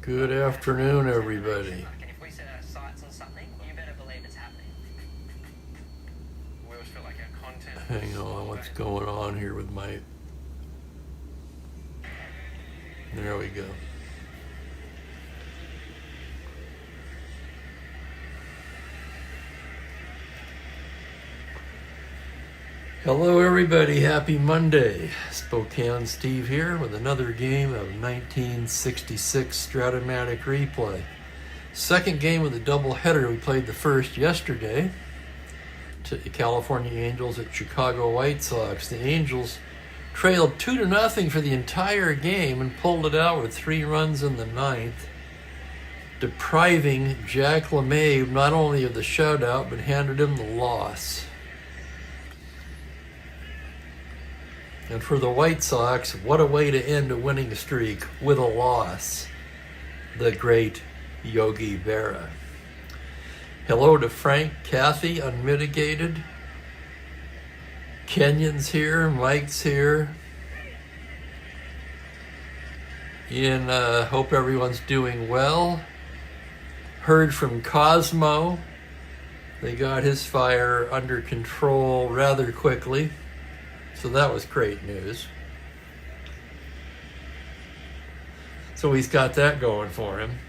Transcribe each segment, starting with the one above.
Good afternoon, everybody. And if we set our sights on something, you better believe it's happening. We always feel like our content. Hang on, what's going on here with my... There we go. Hello everybody, happy Monday. Spokane Steve here with another game of 1966 Strat-O-Matic replay. Second game of the doubleheader. We played the first yesterday to the California Angels at Chicago White Sox. The Angels trailed 2-0 for the entire game and pulled it out with 3 runs in the ninth, depriving Jack LeMay not only of the shutout but handed him the loss. And for the White Sox, what a way to end a winning streak with a loss. The great Yogi Berra. Hello to Frank, Kathy, Unmitigated. Kenyon's here, Mike's here. Ian, hope everyone's doing well. Heard from Cosmo. They got his fire under control rather quickly. So that was great news. So he's got that going for him.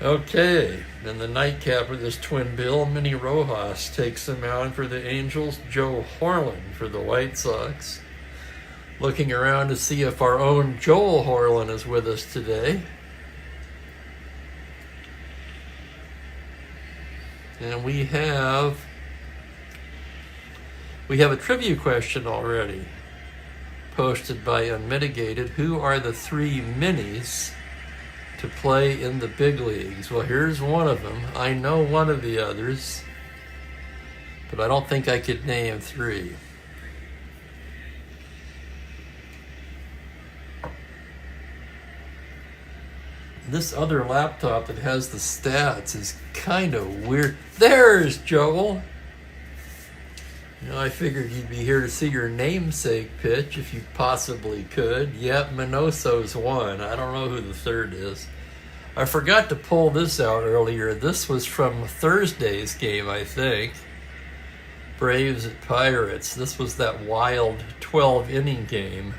Okay, then the nightcap of this twin bill, Minnie Rojas takes him out for the Angels. Joe Horlin for the White Sox. Looking around to see if our own Joel Horlin is with us today. And we have a trivia question already posted by Unmitigated. Who are the 3 minis to play in the big leagues? Well, here's one of them. I know one of the others, but I don't think I could name 3. This other laptop that has the stats is kind of weird. There's Joel. You know, I figured you'd be here to see your namesake pitch if you possibly could. Yep, Minoso's one. I don't know who the third is. I forgot to pull this out earlier. This was from Thursday's game, I think. Braves at Pirates. This was that wild 12-inning game.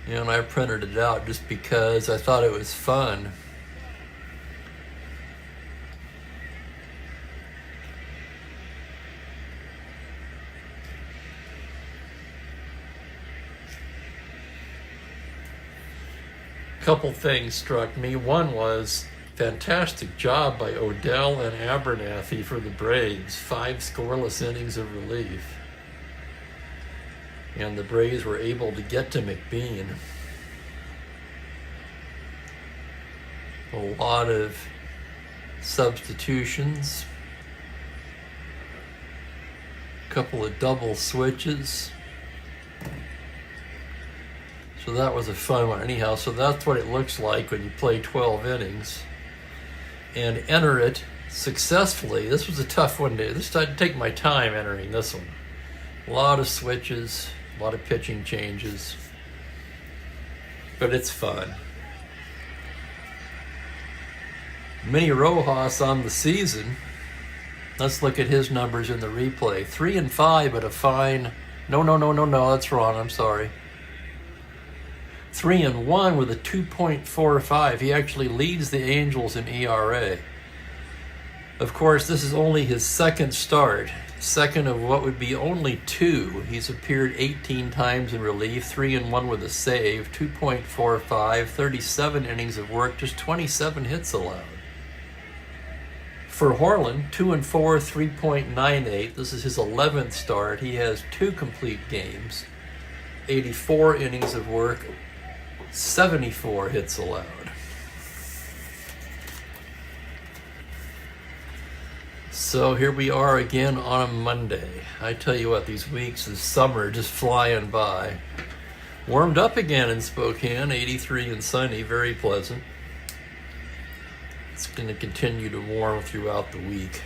You know, and I printed it out just because I thought it was fun. Couple things struck me. One was fantastic job by Odell and Abernathy for the Braves. 5 scoreless innings of relief. And the Braves were able to get to McBean. A lot of substitutions. A couple of double switches. So that was a fun one. Anyhow, so that's what it looks like when you play 12 innings and enter it successfully. This was a tough one. I'd take my time entering this one. A lot of switches. A lot of pitching changes, but it's fun. Minnie Rojas on the season. Let's look at his numbers in the replay. 3-5 at a fine. No, that's wrong. I'm sorry. 3-1 with a 2.45. He actually leads the Angels in ERA. Of course, this is only his second start. Second of what would be only 2. He's appeared 18 times in relief, 3-1 with a save, 2.45, 37 innings of work, just 27 hits allowed. For Horlin, 2-4, 3.98. This is his 11th start. He has 2 complete games, 84 innings of work, 74 hits allowed. So here we are again on a Monday. I tell you what, these weeks of summer just flying by. Warmed up again in Spokane, 83 and sunny, very pleasant. It's going to continue to warm throughout the week.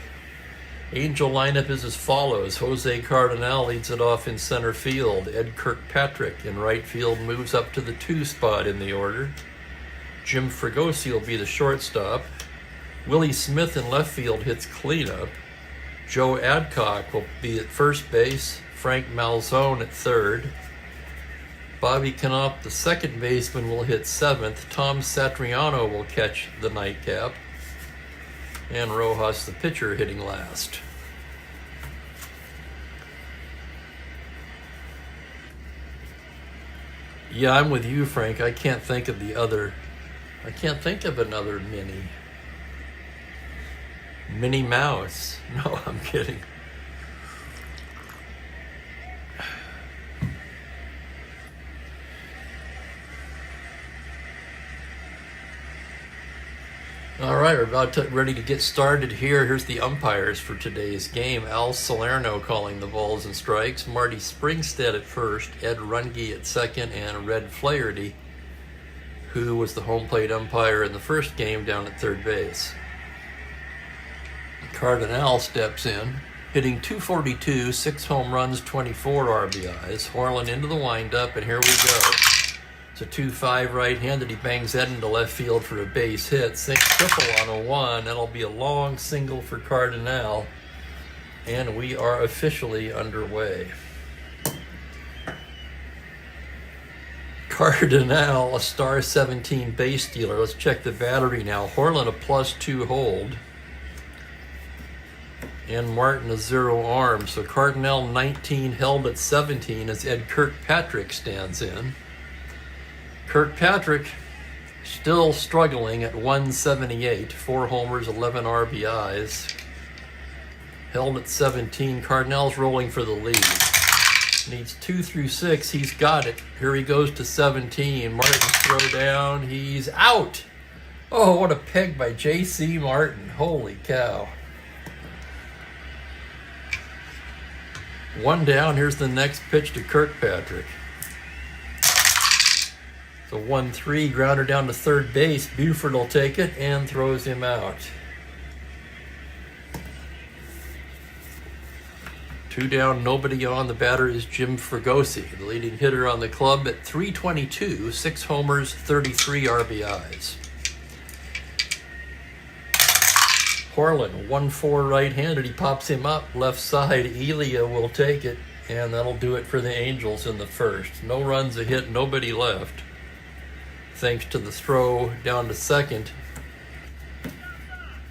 Angel lineup is as follows. Jose Cardinal leads it off in center field. Ed Kirkpatrick in right field moves up to the 2 spot in the order. Jim Fregosi will be the shortstop. Willie Smith in left field hits cleanup. Joe Adcock will be at first base. Frank Malzone at third. Bobby Knopf, the second baseman, will hit 7th. Tom Satriano will catch the nightcap. And Rojas, the pitcher, hitting last. Yeah, I'm with you, Frank. I can't think of another Minnie Mouse. No, I'm kidding. All right, we're ready to get started here. Here's the umpires for today's game. Al Salerno calling the balls and strikes. Marty Springstead at first. Ed Runge at second. And Red Flaherty, who was the home plate umpire in the first game, down at third base. Cardinal steps in, hitting .242, 6 home runs, 24 RBIs. Horland into the windup, and here we go. It's a 2-5 right-handed. He bangs that into left field for a base hit. Sinks triple on a 1. That'll be a long single for Cardinal. And we are officially underway. Cardinal, a star 17 base stealer. Let's check the battery now. Horland, a +2 hold. And Martin, a 0 arm. So Cardinal 19 held at 17 as Ed Kirkpatrick stands in. Kirkpatrick still struggling at 178, 4 homers, 11 RBIs. Held at 17. Cardinal's rolling for the lead. Needs 2 through 6. He's got it. Here he goes to 17. Martin's throw down. He's out. Oh, what a peg by J.C. Martin. Holy cow. 1 down. Here's the next pitch to Kirkpatrick. It's a 1-3 grounder down to third base. Buford will take it and throws him out. 2 down, nobody on. The batter is Jim Fregosi, the leading hitter on the club at .322, 6 homers, 33 RBIs. Horland, 1-4 right-handed. He pops him up left side. Elia will take it, and that'll do it for the Angels in the first. No runs, a hit, nobody left, thanks to the throw down to second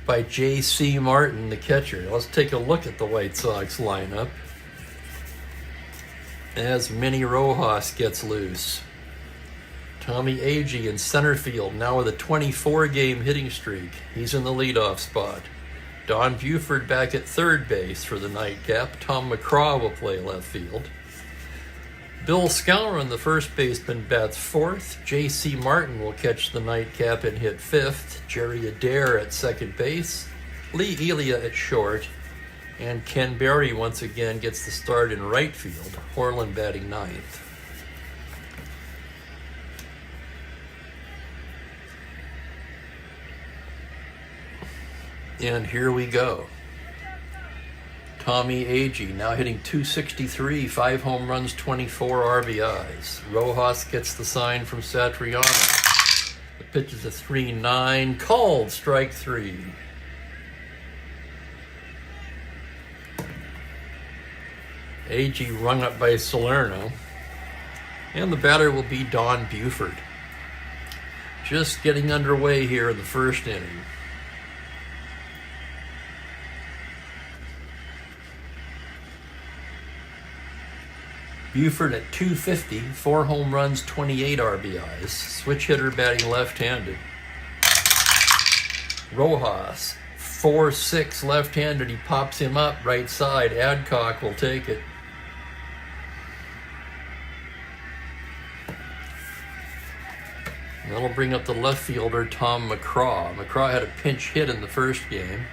by J.C. Martin, the catcher. Let's take a look at the White Sox lineup as Minnie Rojas gets loose. Tommy Agee in center field, now with a 24-game hitting streak. He's in the leadoff spot. Don Buford back at third base for the nightcap. Tom McCraw will play left field. Bill Skowron, the first baseman, bats fourth. J.C. Martin will catch the nightcap and hit fifth. Jerry Adair at second base. Lee Elia at short. And Ken Berry once again gets the start in right field. Horland batting ninth. And here we go. Tommy Agee now hitting .263, 5 home runs, 24 RBIs. Rojas gets the sign from Satriano. The pitch is a 3-9, called strike 3. Agee rung up by Salerno. And the batter will be Don Buford. Just getting underway here in the first inning. Buford at .250, 4 home runs, 28 RBIs. Switch hitter batting left-handed. Rojas, 4-6 left-handed. He pops him up right side. Adcock will take it. That'll bring up the left fielder, Tom McCraw. McCraw had a pinch hit in the first game.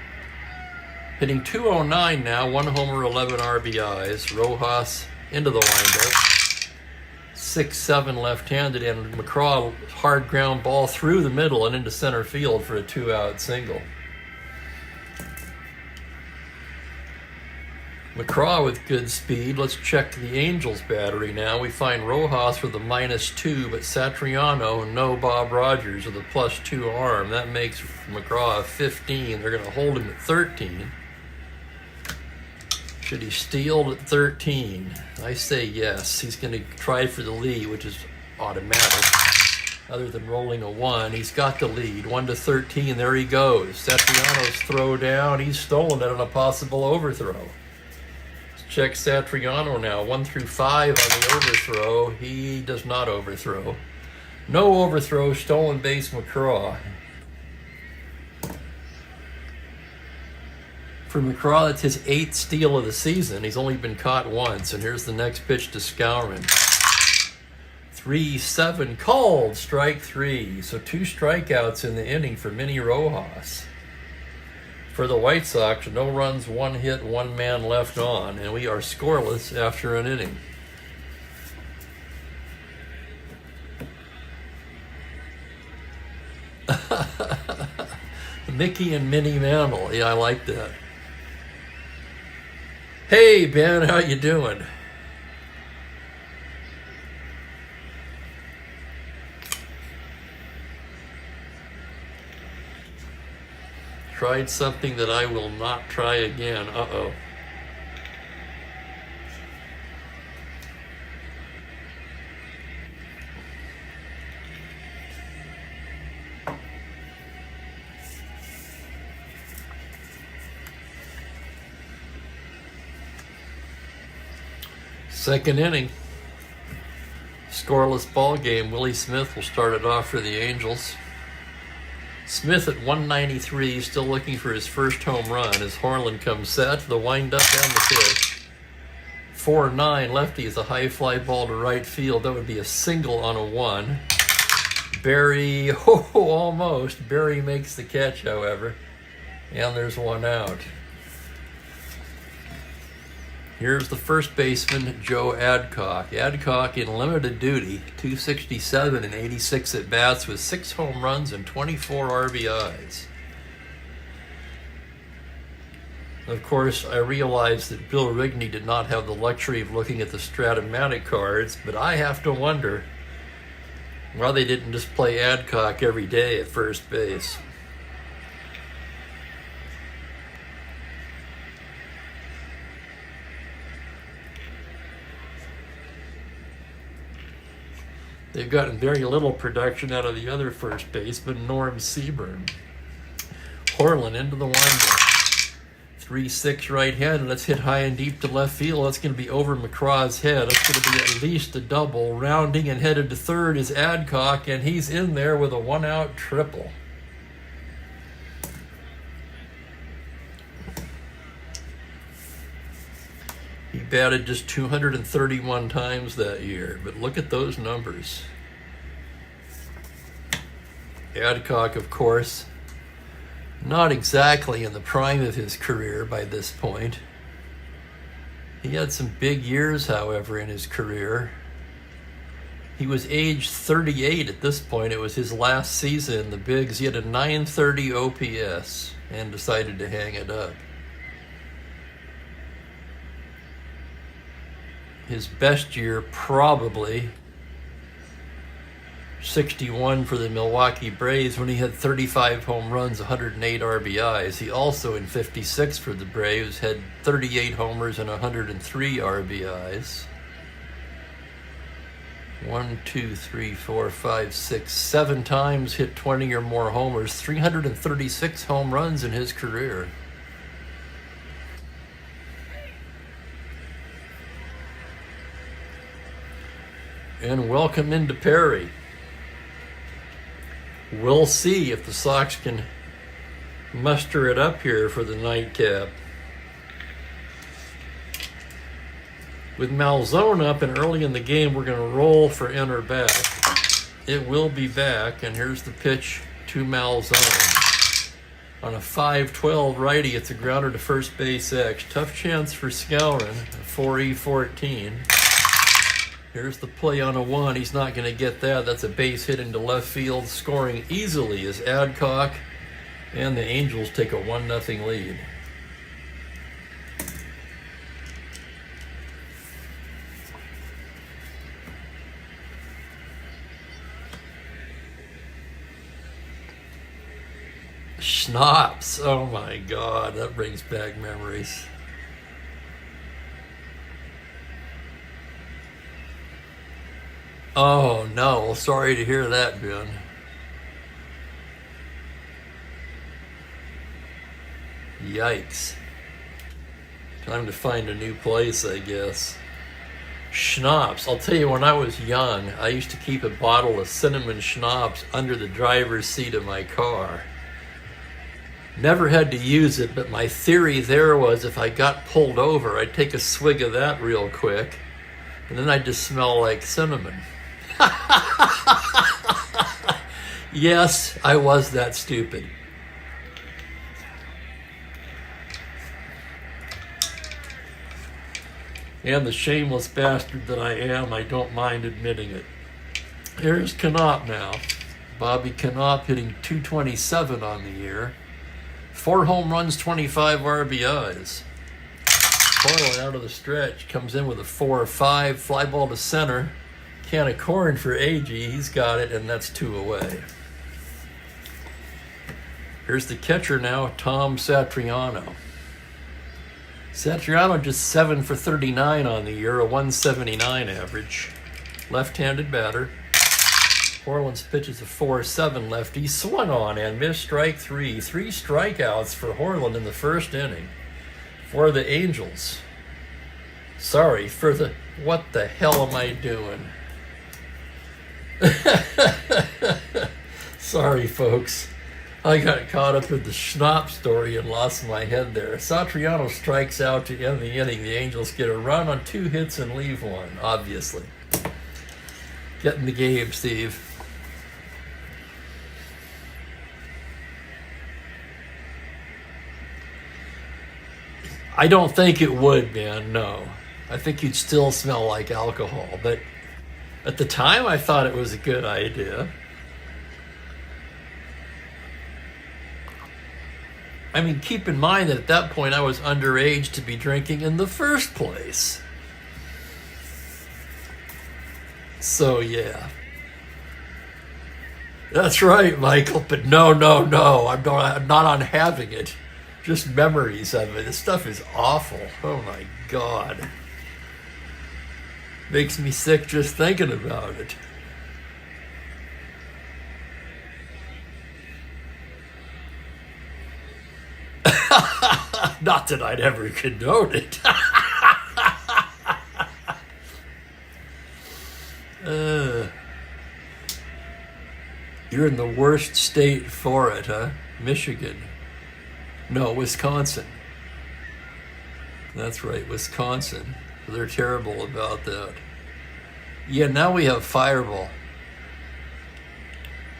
Hitting .209 now, 1 homer, 11 RBIs. Rojas into the windup. 6-7 left-handed, and McCraw hard ground ball through the middle and into center field for a 2-out single. McCraw with good speed. Let's check the Angels battery now. We find Rojas with a -2, but Satriano, no Bob Rogers with a +2 arm. That makes McCraw a 15. They're going to hold him at 13. Should he steal at 13? I say yes. He's going to try for the lead, which is automatic. Other than rolling a 1, he's got the lead. 1-13, there he goes. Satriano's throw down. He's stolen it on a possible overthrow. Check Satriano now. 1-5 on the overthrow. He does not overthrow. No overthrow. Stolen base McCraw. For McCraw, that's his 8th steal of the season. He's only been caught once. And here's the next pitch to Skowron. 3-7 called. Strike 3. So 2 strikeouts in the inning for Minnie Rojas. For the White Sox, no runs, 1 hit, 1 man left on, and we are scoreless after an inning. Mickey and Minnie Mantle. Yeah, I like that. Hey, Ben, how you doing? Tried something that I will not try again. Uh-oh. Second inning. Scoreless ball game. Willie Smith will start it off for the Angels. Smith at 193, still looking for his first home run as Harlan comes set. The windup and the pitch. 4-9 lefty is a high fly ball to right field. That would be a single on a 1. Barry, almost. Barry makes the catch, however. And there's 1 out. Here's the first baseman, Joe Adcock. Adcock in limited duty, 267 and 86 at-bats with 6 home runs and 24 RBIs. Of course, I realize that Bill Rigney did not have the luxury of looking at the Strat-O-Matic cards, but I have to wonder why they didn't just play Adcock every day at first base. They've gotten very little production out of the other first baseman, Norm Seaburn. Harlan into the windup. 3-6 right-handed. Let's hit high and deep to left field. That's going to be over McCraw's head. That's going to be at least a double. Rounding and headed to third is Adcock, and he's in there with a 1-out triple. He batted just 231 times that year, but look at those numbers. Adcock, of course, not exactly in the prime of his career by this point. He had some big years, however, in his career. He was age 38 at this point. It was his last season in the bigs. He had a 930 OPS and decided to hang it up. His best year, probably 61 for the Milwaukee Braves when he had 35 home runs, 108 RBIs. He also, in 56 for the Braves, had 38 homers and 103 RBIs. 1, 2, 3, 4, 5, 6, 7 times hit 20 or more homers, 336 home runs in his career. And welcome into Perry. We'll see if the Sox can muster it up here for the nightcap. With Malzone up and early in the game, we're going to roll for in or back. It will be back, and here's the pitch to Malzone. On a 5-12 righty, it's a grounder to first base X. Tough chance for Skowron, 4E14. Here's the play on a 1. He's not going to get that. That's a base hit into left field. Scoring easily is Adcock, and the Angels take a 1-0 lead. Schnapps. Oh my God, that brings back memories. Oh no, sorry to hear that, Ben. Yikes. Time to find a new place, I guess. Schnapps. I'll tell you, when I was young, I used to keep a bottle of cinnamon schnapps under the driver's seat of my car. Never had to use it, but my theory there was if I got pulled over, I'd take a swig of that real quick, and then I'd just smell like cinnamon. Yes, I was that stupid. And the shameless bastard that I am, I don't mind admitting it. Here's Knopp now. Bobby Knopp hitting .227 on the year. 4 home runs, 25 RBIs. Carlin out of the stretch comes in with a 4-5, fly ball to center. Can of corn for AG, he's got it, and that's 2 away. Here's the catcher now, Tom Satriano. Satriano just 7 for 39 on the year, a 179 average. Left-handed batter. Orland's pitches a 4-7 lefty, swung on and missed strike 3. 3 strikeouts for Orland in the first inning. For the Angels. Sorry, for the... What the hell am I doing? Sorry, folks. I got caught up in the Schnapp story and lost my head there. Satriano strikes out to end the inning. The Angels get a run on 2 hits and leave 1, obviously. Get in the game, Steve. I don't think it would, man, no. I think you'd still smell like alcohol, but at the time I thought it was a good idea. I mean, keep in mind that at that point I was underage to be drinking in the first place. So, yeah. That's right, Michael, but no, I'm not on having it. Just memories of it. This stuff is awful. Oh my God. Makes me sick just thinking about it. Not that I'd ever condone it. You're in the worst state for it, huh? Michigan. No, Wisconsin. That's right, Wisconsin. They're terrible about that. Yeah, now we have Fireball.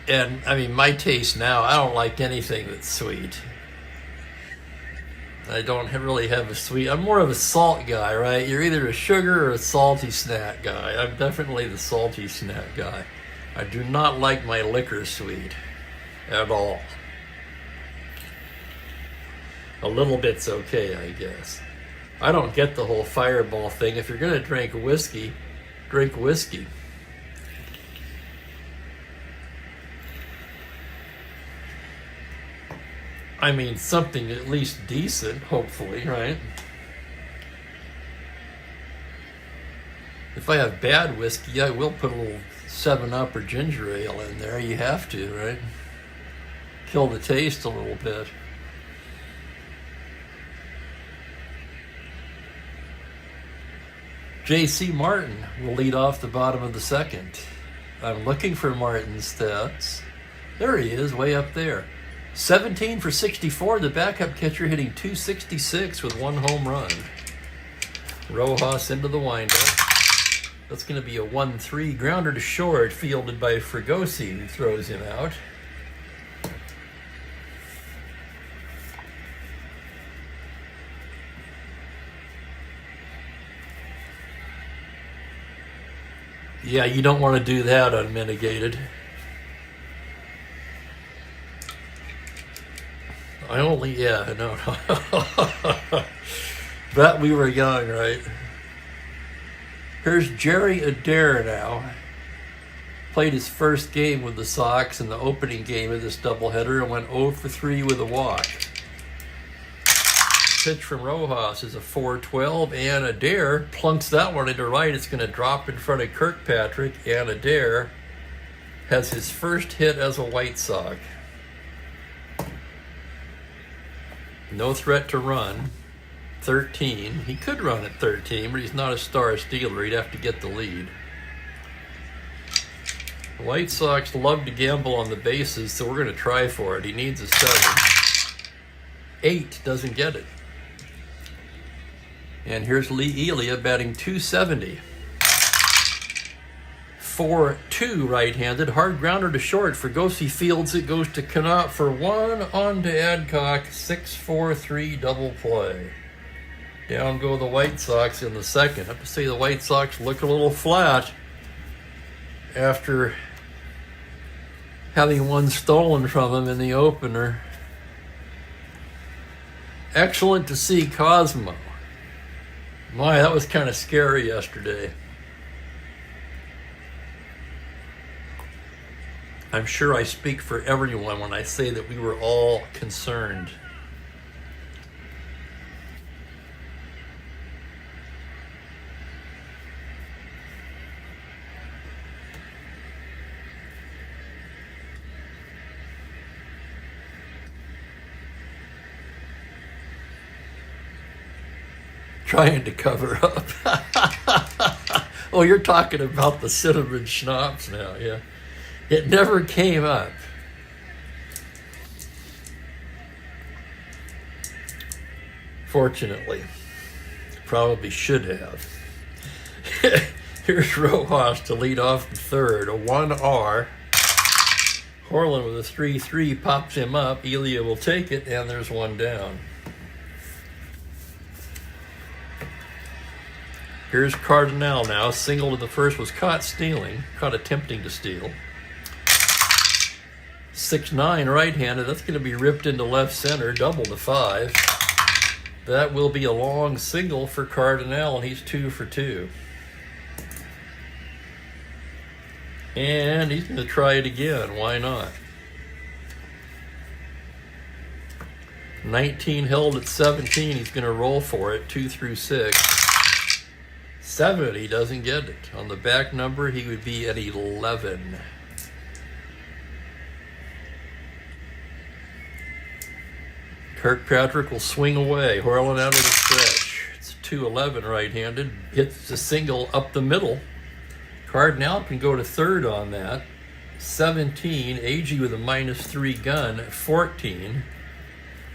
And, I mean, my taste now, I don't like anything that's sweet. I don't really have a sweet... I'm more of a salt guy, right? You're either a sugar or a salty snack guy. I'm definitely the salty snack guy. I do not like my liquor sweet at all. A little bit's okay, I guess. I don't get the whole Fireball thing. If you're going to drink whiskey, drink whiskey. I mean, something at least decent, hopefully, right? If I have bad whiskey, I will put a little 7-Up or ginger ale in there. You have to, right? Kill the taste a little bit. J.C. Martin will lead off the bottom of the second. I'm looking for Martin's stats. There he is, way up there. 17 for 64, the backup catcher hitting .266 with 1 home run. Rojas into the windup. That's going to be a 1-3 grounder to short, fielded by Fregosi, who throws him out. Yeah, you don't want to do that unmitigated. No. Bet we were young, right? Here's Jerry Adair now. played his first game with the Sox in the opening game of this doubleheader and went 0 for 3 with a walk. Pitch from Rojas is a 4-12, and Adair plunks that one into right. It's going to drop in front of Kirkpatrick, and Adair has his first hit as a White Sox. No threat to run. 13. He could run at 13, but he's not a star stealer. He'd have to get the lead. The White Sox love to gamble on the bases, so we're going to try for it. He needs a 7. 8 doesn't get it. And here's Lee Elia batting .270. 4-2 right-handed. Hard grounder to short. Fregosi fields it. Goes to Connaught for 1. On to Adcock. 6-4-3 double play. Down go the White Sox in the second. I have to say the White Sox look a little flat after having one stolen from them in the opener. Excellent to see Cosmo. My, that was kind of scary yesterday. I'm sure I speak for everyone when I say that we were all concerned. Trying to cover up. Oh, you're talking about the cinnamon schnapps now, yeah. It never came up. Fortunately. Probably should have. Here's Rojas to lead off the third. A 1R. Horland with a 3-3 pops him up. Elia will take it, and there's one down. Here's Cardinal now. Single to the first, was caught stealing. Caught attempting to steal. 6-9 right-handed. That's going to be ripped into left center. Double to 5. That will be a long single for Cardinal, and he's 2 for 2. And he's going to try it again. Why not? 19 held at 17. He's going to roll for it. 2 through 6. 7, he doesn't get it. On the back number, he would be at 11. Kirkpatrick will swing away. Horland out of the stretch. It's 2-11 right-handed. Hits a single up the middle. Cardinal can go to third on that. 17. Agee with a -3 gun at 14.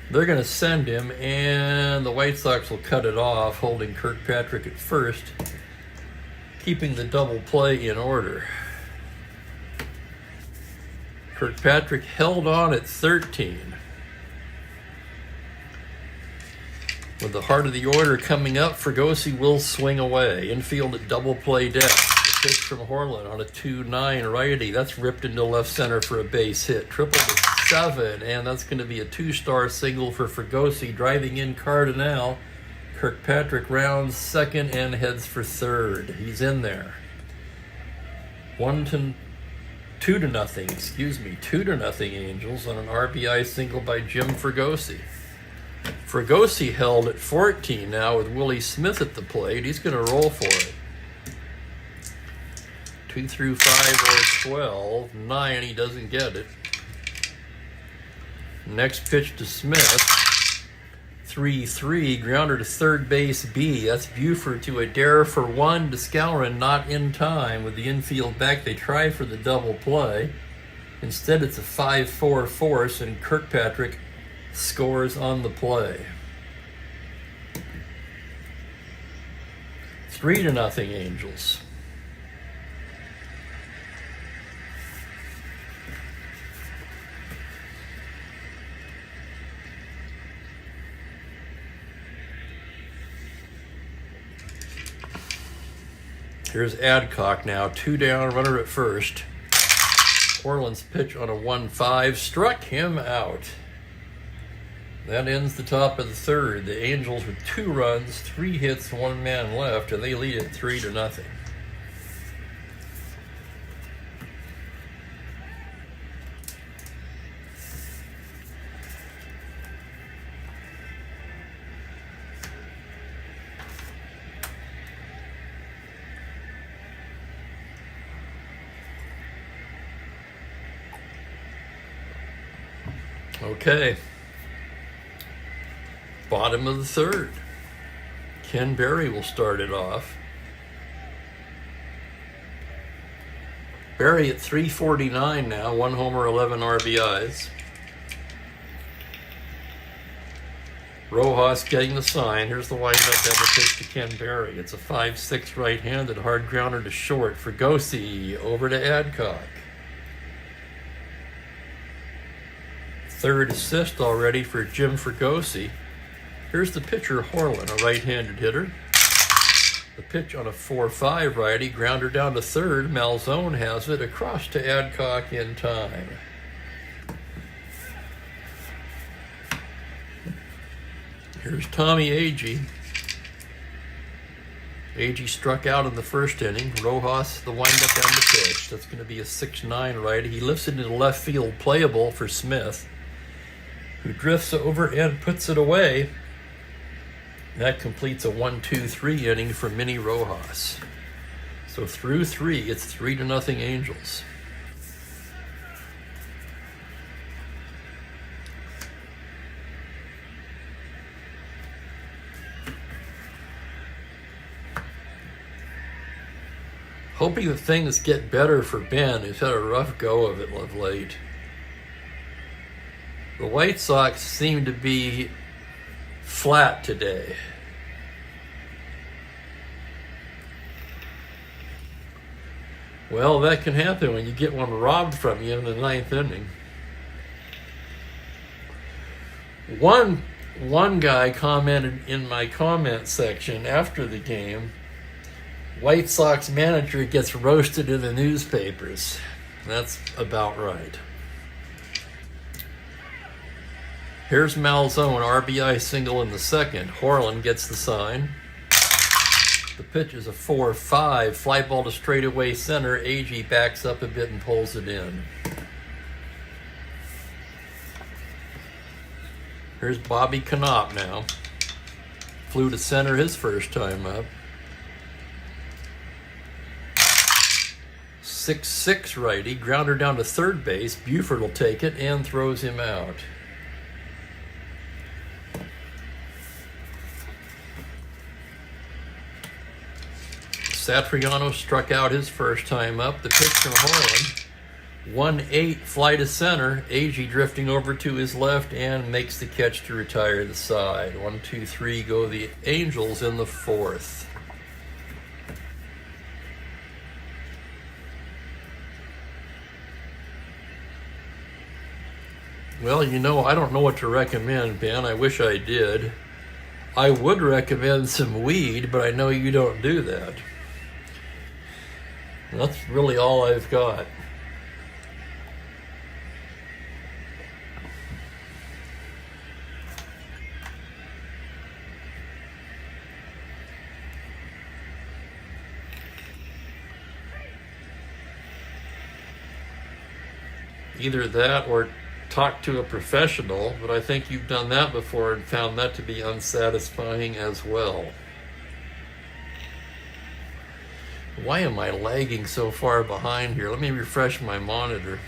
They're going to send him, and the White Sox will cut it off, holding Kirkpatrick at first, keeping the double play in order. Kirkpatrick held on at 13. With the heart of the order coming up, Fregosi will swing away. Infield at double play depth. The pitch from Horland on a 2-9 righty. That's ripped into left center for a base hit. Triple to 7, and that's going to be a 2-star single for Fregosi. Driving in Cardinal. Kirkpatrick rounds second and heads for third. He's in there. 2-0, Angels on an RBI single by Jim Fregosi. Fregosi held at 14 now with Willie Smith at the plate. He's going to roll for it. 2 through 5 or 12. 9, he doesn't get it. Next pitch to Smith. 3-3, grounder to third base B. That's Buford to Adair for 1 to Skowron, not in time. With the infield back, they try for the double play. Instead, it's a 5-4 force, and Kirkpatrick scores on the play. 3-0 Angels. Here's Adcock now, 2 down, runner at first. Horland's pitch on a 1-5 struck him out. That ends the top of the third. The Angels with 2 runs, 3 hits, 1 man left, and they lead it 3-0. Okay. Bottom of the third. Ken Berry will start it off. Berry at 349 now, 1 homer, 11 RBIs. Rojas getting the sign. Here's the windup and the pitch to Ken Berry. It's a 5-6 right-handed hard grounder to short. Fregosi over to Adcock. Third assist already for Jim Fregosi. Here's the pitcher, Horlin, a right-handed hitter. The pitch on a 4-5 righty, grounder down to third. Malzone has it across to Adcock in time. Here's Tommy Agee. Agee struck out in the first inning. Rojas, the windup and the pitch. That's going to be a 6-9 righty. He lifts it into left field, playable for Smith, who drifts over and puts it away. That completes a 1-2-3 inning for Minnie Rojas. So through 3, it's 3-0 Angels. Hoping that things get better for Ben, who's had a rough go of it of late. The White Sox seem to be flat today. Well, that can happen when you get one robbed from you in the 9th inning. One guy commented in my comment section after the game, White Sox manager gets roasted in the newspapers. That's about right. Here's Malzone, RBI single in the second. Horlin gets the sign. The pitch is a 4-5, fly ball to straightaway center. Agee backs up a bit and pulls it in. Here's Bobby Knopp now. Flew to center his first time up. 6-6 righty, grounder down to third base. Buford will take it and throws him out. Satriano struck out his first time up. The pitch from Horlin. 1-8 fly to center. Agee drifting over to his left and makes the catch to retire the side. 1-2-3 go the Angels in the 4th. Well, you know, I don't know what to recommend, Ben. I wish I did. I would recommend some weed, but I know you don't do that. That's really all I've got. Either that or talk to a professional, but I think you've done that before and found that to be unsatisfying as well. Why am I lagging so far behind here? Let me refresh my monitor.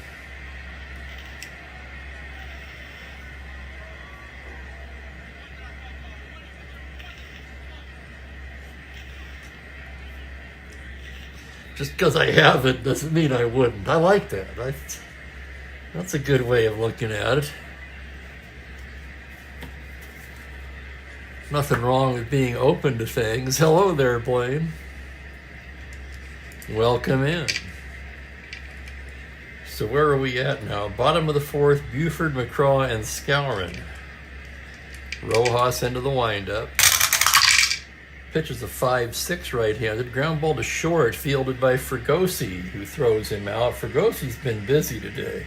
Just because I have it doesn't mean I wouldn't. I like that. That's a good way of looking at it. Nothing wrong with being open to things. Hello there, Blaine. Welcome in. So where are we at now? Bottom of the 4th, Buford, McCraw, and Skowron. Rojas into the windup. Pitch is a 5-6 right-handed. Ground ball to short, fielded by Fregosi, who throws him out. Fragosi's been busy today.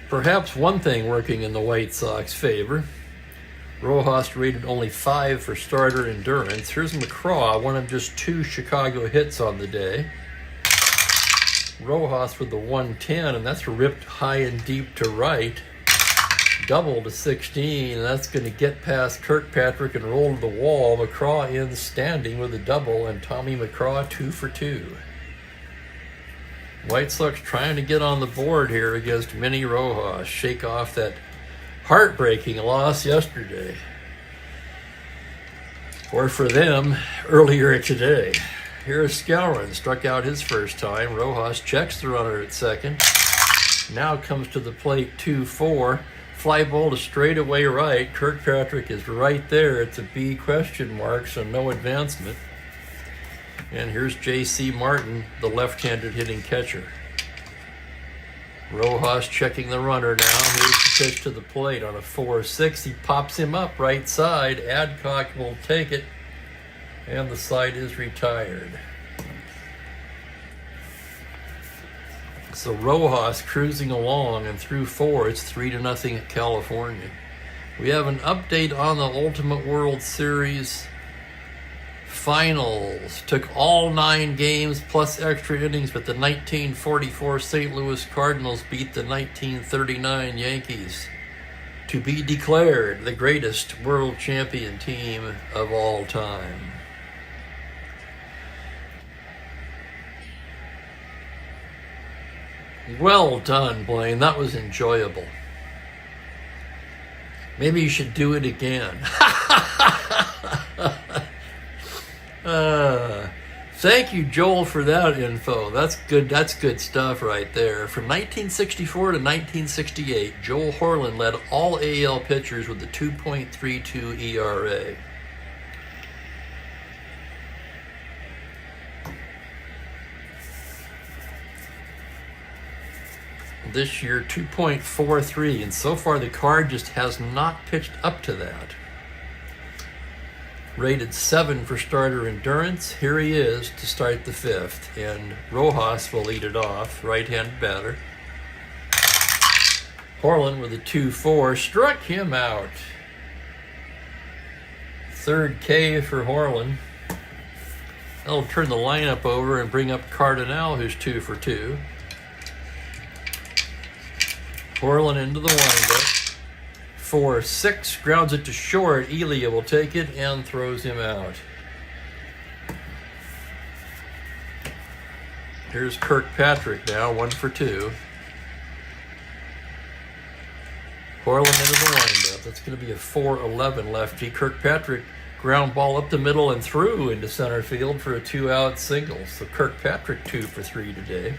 Perhaps one thing working in the White Sox favor. Rojas rated only 5 for starter endurance. Here's McCraw, one of just 2 Chicago hits on the day. Rojas with the 110, and that's ripped high and deep to right. Double to 16, and that's going to get past Kirkpatrick and roll to the wall. McCraw in standing with a double, and Tommy McCraw 2 for 2. White Sox trying to get on the board here against Mini Rojas, shake off that heartbreaking loss yesterday. Or for them, earlier today. Here's Skowron, struck out his first time. Rojas checks the runner at second. Now comes to the plate 2-4. Fly ball to straightaway right. Kirkpatrick is right there. It's a B question mark, so no advancement. And here's J.C. Martin, the left-handed hitting catcher. Rojas checking the runner now. Here's the pitch to the plate on a 4-6. He pops him up right side. Adcock will take it. And the side is retired. So Rojas cruising along, and through 4, it's 3-0 at California. We have an update on the Ultimate World Series finals. Took all 9 games plus extra innings, but the 1944 St. Louis Cardinals beat the 1939 Yankees to be declared the greatest world champion team of all time. Well done, Blaine. That was enjoyable. Maybe you should do it again. Thank you, Joel, for that info. That's good. That's good stuff right there. From 1964 to 1968, Joel Horland led all AL pitchers with a 2.32 ERA. This year, 2.43, and so far the Card just has not pitched up to that. Rated 7 for starter endurance. Here he is to start the 5th, and Rojas will lead it off, right-handed batter. Horland with a 2-4, struck him out. 3rd K for Horland. That'll turn the lineup over and bring up Cardinal, who's 2 for 2. Horland into the windup. 4-6, grounds it to short. Elia will take it and throws him out. Here's Kirkpatrick now, 1 for 2. Horland into the windup. That's going to be a 4-11 lefty. Kirkpatrick ground ball up the middle and through into center field for a 2-out single. So Kirkpatrick 2 for 3 today.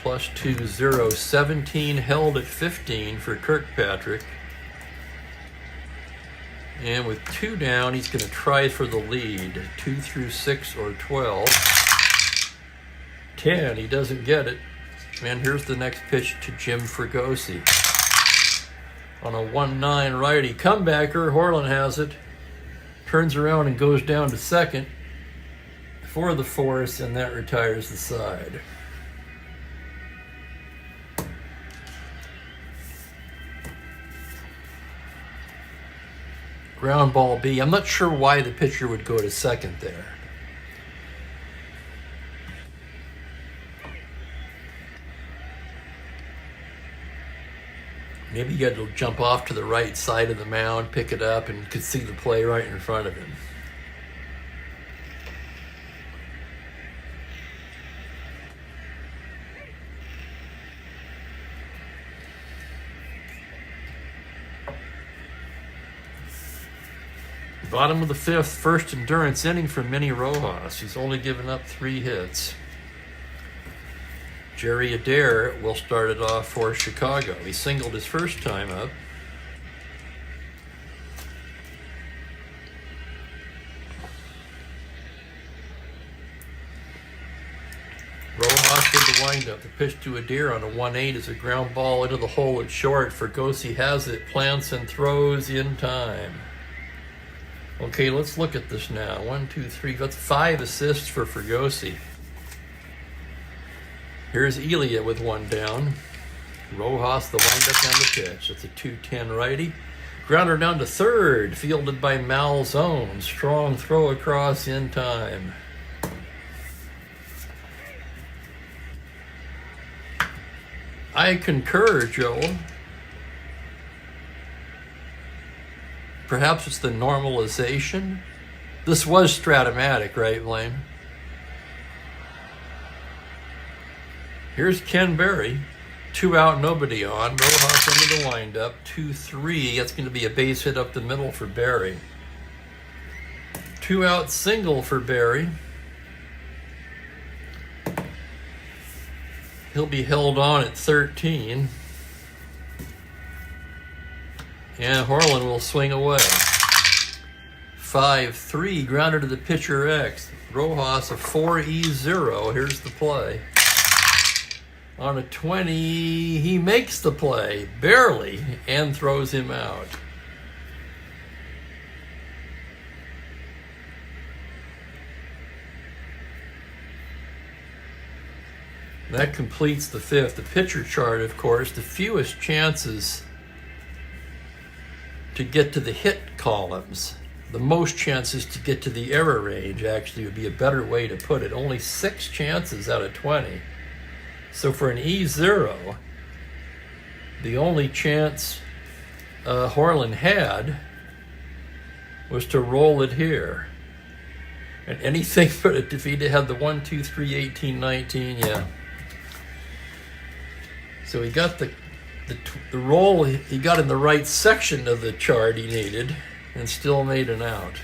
+2-0, 17 held at 15 for Kirkpatrick. And with 2 down, he's going to try for the lead. 2 through 6 or 12. 10, he doesn't get it. And here's the next pitch to Jim Fregosi. On a 1-9 righty comebacker, Horland has it. Turns around and goes down to second for the force, and that retires the side. Ground ball B. I'm not sure why the pitcher would go to second there. Maybe he had to jump off to the right side of the mound, pick it up, and could see the play right in front of him. Bottom of the 5th, first endurance inning for Mini Rojas. He's only given up 3 hits. Jerry Adair will start it off for Chicago. He singled his first time up. Rojas with the windup. The pitch to Adair on a 1-8 is a ground ball into the hole at short. Fregosi has it, plants and throws in time. Okay, let's look at this now. 1, 2, 3. That's 5 assists for Fregosi. Here's Elia with 1 down. Rojas, the windup on the pitch. It's a 2-10 righty. Grounder down to third, fielded by Malzone. Strong throw across in time. I concur, Joel. Perhaps it's the normalization This was Strat-O-Matic, right, Blaine? Here's Ken Berry. 2 out, nobody on. Rojas into the windup. 2-3. That's going to be a base hit up the middle for Berry. 2 out single for Berry. He'll be held on at 13. And Harlan will swing away. 5-3, grounded to the pitcher X. Rojas a 4E0. Here's the play. On a 20, he makes the play, barely, and throws him out. That completes the 5th. The pitcher chart, of course, the fewest chances to get to the hit columns. The most chances to get to the error range, actually, would be a better way to put it. Only 6 chances out of 20. So for an E0, the only chance Harlan had was to roll it here. And anything but it, if he'd had the 1, 2, 3, 18, 19, yeah. So he got the roll, he got in the right section of the chart he needed and still made an out.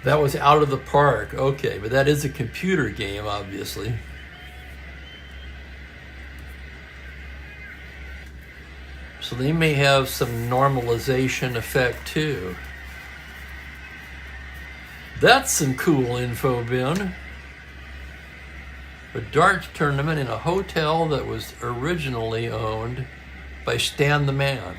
That was out of the park. Okay, but that is a computer game, obviously. So they may have some normalization effect too. That's some cool info, Ben. A darts tournament in a hotel that was originally owned by Stan the Man.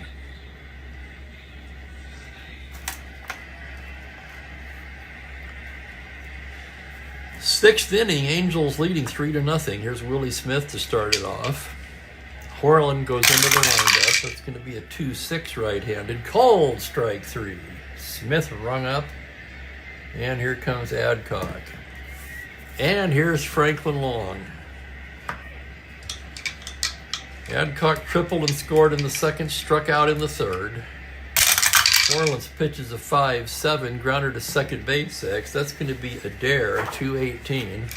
Sixth inning, Angels leading 3-0. Here's Willie Smith to start it off. Harlan goes into the windup. That's going to be a 2-6 right-handed. Cold strike 3. Smith rung up. And here comes Adcock. And here's Franklin Long. Adcock tripled and scored in the second, struck out in the third. Orland's pitch is a 5-7, grounder to second base X. That's going to be Adair, 2-18.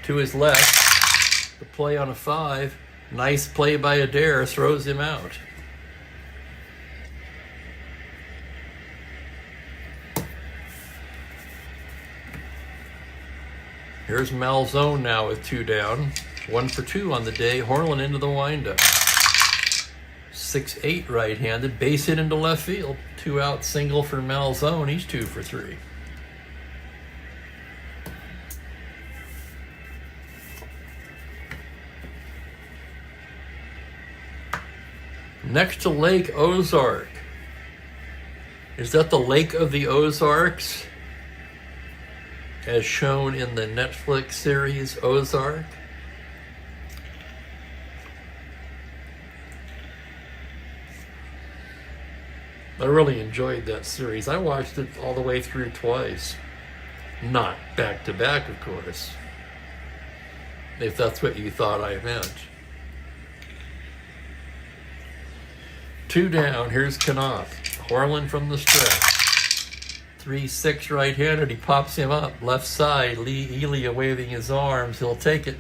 To his left, the play on a 5. Nice play by Adair, throws him out. Here's Malzone now with 2 down. 1 for 2 on the day. Harlan into the windup. 6-8 right-handed. Base hit into left field. 2 out single for Malzone. He's 2 for 3. Next to Lake Ozark. Is that the Lake of the Ozarks? As shown in the Netflix series Ozark. I really enjoyed that series. I watched it all the way through twice. Not back to back, of course. If that's what you thought I meant. 2 down, here's Knopf. Harlan from the stretch. 3-6 right-handed, he pops him up. Left side, Lee Elia waving his arms. He'll take it.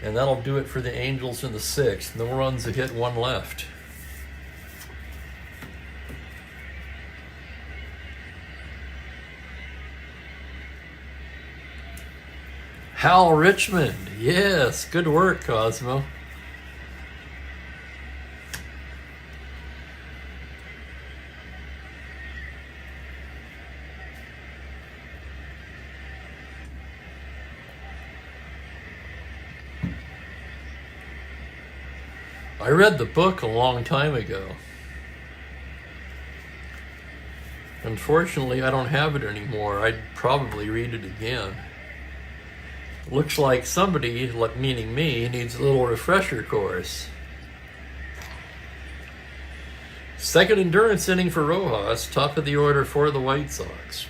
And that'll do it for the Angels in the 6th. No runs, a hit, 1 left. Hal Richmond. Yes, good work, Cosmo. I read the book a long time ago. Unfortunately, I don't have it anymore. I'd probably read it again. Looks like somebody, meaning me, needs a little refresher course. Second endurance inning for Rojas, top of the order for the White Sox.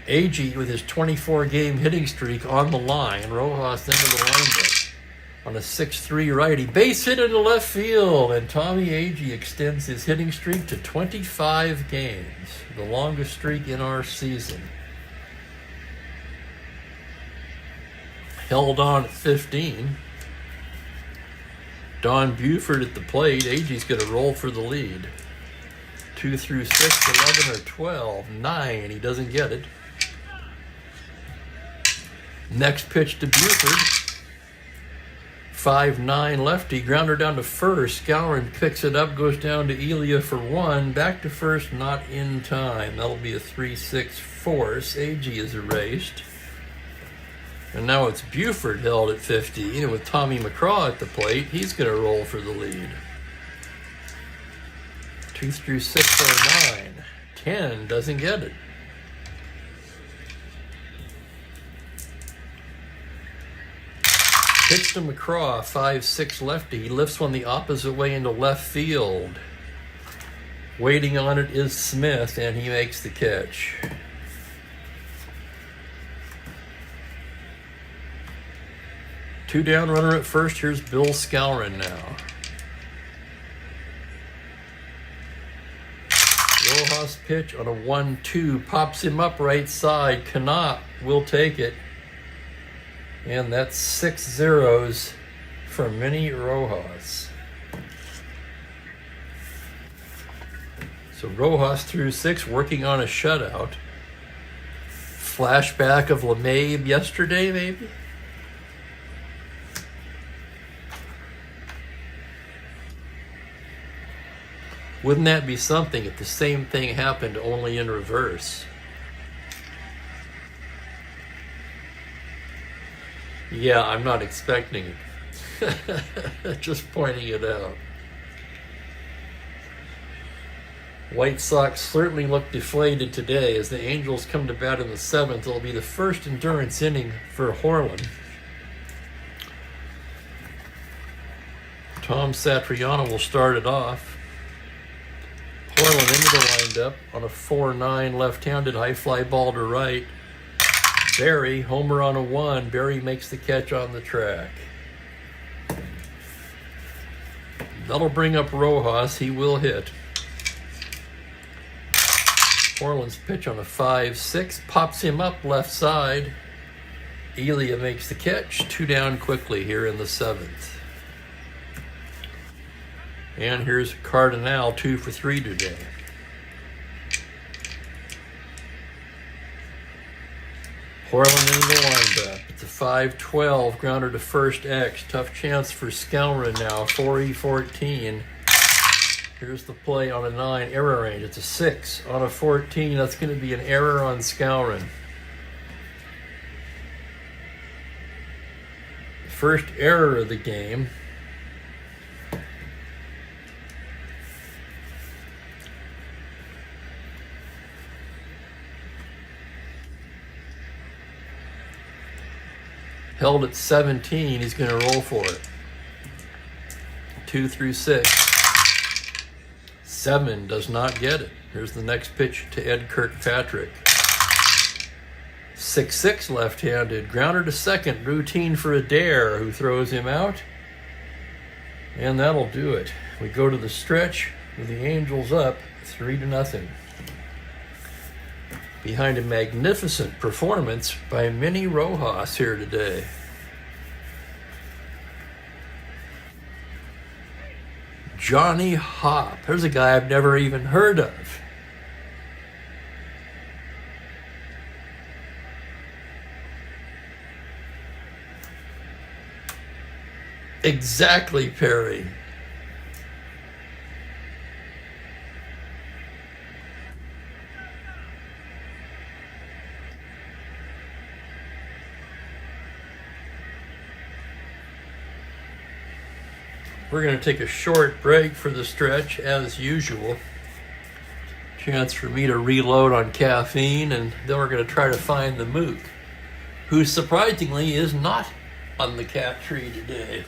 Agee with his 24-game hitting streak on the line. Rojas into the windup. on a 6-3 righty. Base hit into left field, and Tommy Agee extends his hitting streak to 25 games, the longest streak in our season. Held on at 15. Don Buford at the plate. Agee's going to roll for the lead. 2 through 6, 11 or 12, 9. He doesn't get it. Next pitch to Buford. 5-9 lefty. Grounder down to first. Skowron picks it up, goes down to Elia for 1. Back to first, not in time. That'll be a 3-6 force. Agee is erased. And now it's Buford held at 15, and with Tommy McCraw at the plate, he's going to roll for the lead. 2 through 6 are 9. 10 doesn't get it. Pitch to McCraw, 5-6 lefty. He lifts one the opposite way into left field. Waiting on it is Smith, and he makes the catch. Two down, runner at first. Here's Bill Skowron now. Rojas pitch on a 1-2. Pops him up right side. Canot will take it. And that's 6 zeros for Minnie Rojas. So Rojas threw 6, working on a shutout. Flashback of LeMahieu yesterday, maybe? Wouldn't that be something if the same thing happened, only in reverse? Yeah, I'm not expecting it. Just pointing it out. White Sox certainly look deflated today. As the Angels come to bat in the 7th, it'll be the first endurance inning for Horland. Tom Satriano will start it off. Horland into the windup on a 4-9 left-handed high fly ball to right. Barry, homer on a 1. Barry makes the catch on the track. That'll bring up Rojas. He will hit. Horland's pitch on a 5-6 pops him up left side. Elia makes the catch. 2 down quickly here in the 7th. And here's Cardinal, 2 for 3 today. Horland into the windup. It's a 5-12 grounder to first X. Tough chance for Skowron now. 4E14. Here's the play on a 9 error range. It's a 6 on a 14. That's going to be an error on Skowron. First error of the game. Held at 17, he's going to roll for it. 2 through 6. 7 does not get it. Here's the next pitch to Ed Kirkpatrick. 6-6 left-handed. Grounder to second. Routine for Adair, who throws him out. And that'll do it. We go to the stretch with the Angels up 3-0. Behind a magnificent performance by Minnie Rojas here today. Johnny Hopp. There's a guy I've never even heard of. Exactly, Perry. We're going to take a short break for the stretch, as usual. Chance for me to reload on caffeine, and then we're going to try to find the Mook, who surprisingly is not on the cat tree today.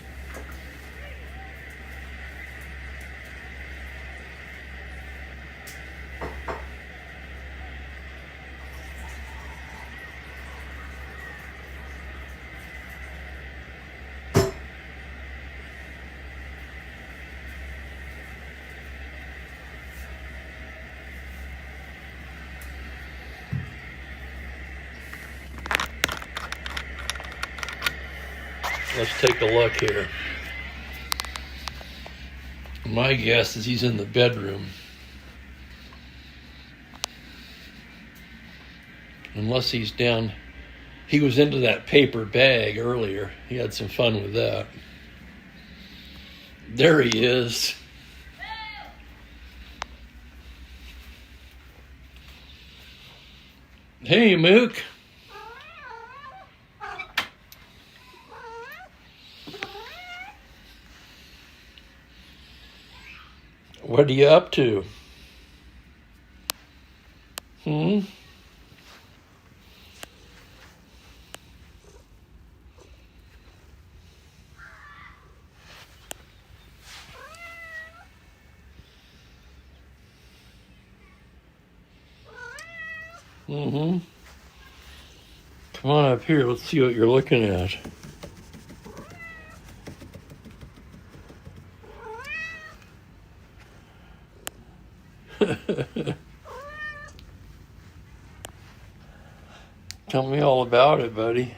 let's take a look here. My guess is he's in the bedroom. Unless he's down. He was into that paper bag earlier. He had some fun with that. There he is. Hey, Mook. What are you up to? Hmm? Mm-hmm. Come on up here. Let's see what you're looking at. Tell me all about it, buddy.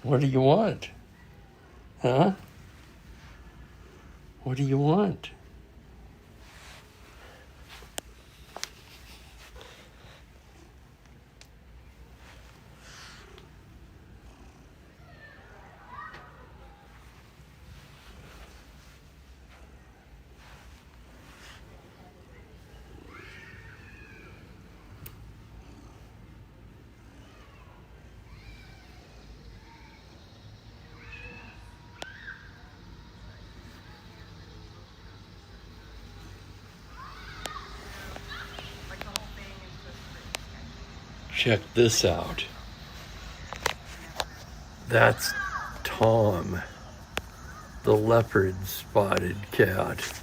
What do you want? Huh? What do you want? Check this out. That's Tom, the leopard-spotted cat.